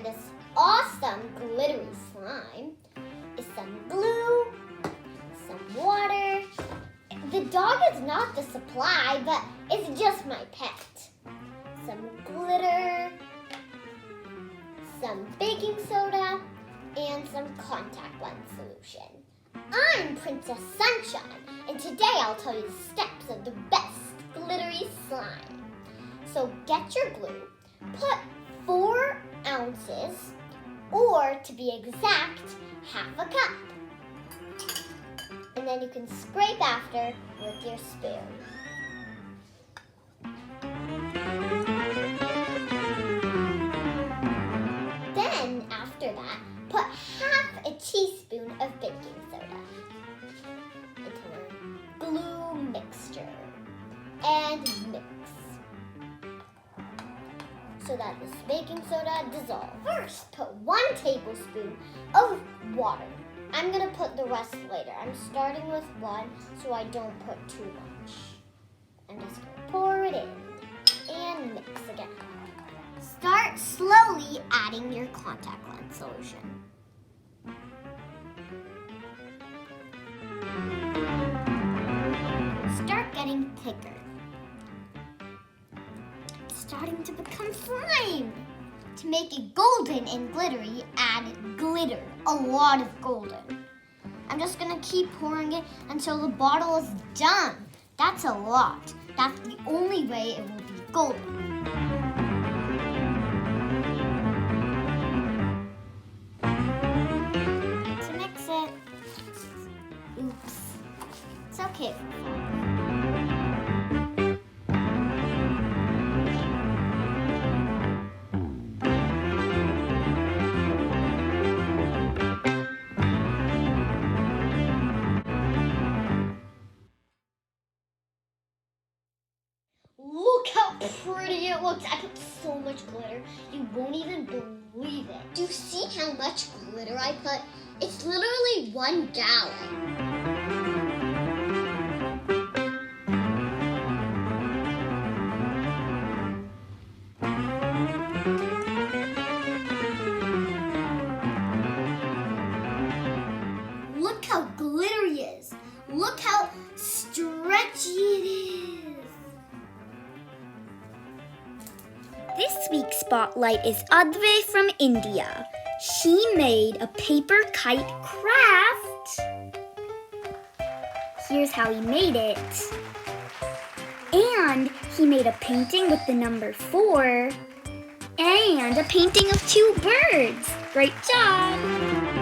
this awesome glittery slime is some glue, some water. The dog is not the supply, but it's just my pet. Some glitter, some baking soda, and some contact lens solution. I'm Princess Sunshine, and today I'll tell you the steps of the best glittery slime. So get your glue, put 4 ounces, or to be exact, half a cup. And then you can scrape after with your spoon. Then, after that, put half a teaspoon of baking soda into our glue mixture and mix so that this baking soda dissolves. First, put 1 tablespoon of water. I'm going to put the rest later. I'm starting with 1 so I don't put too much. I'm just going to pour it in and mix again. Start slowly adding your contact lens solution. Start getting thicker. It's starting to become slime. To make it golden and glittery, add glitter, a lot of golden. I'm just gonna keep pouring it until the bottle is done. That's a lot. That's the only way it will be golden. To mix it. Oops. It's okay. Look how pretty it looks. I put so much glitter, you won't even believe it. Do you see how much glitter I put? It's literally 1 gallon. Look how glittery it is. Look how stretchy it is. This week's spotlight is Adve from India. She made a paper kite craft. Here's how he made it. And he made a painting with the number 4 and a painting of 2 birds. Great job!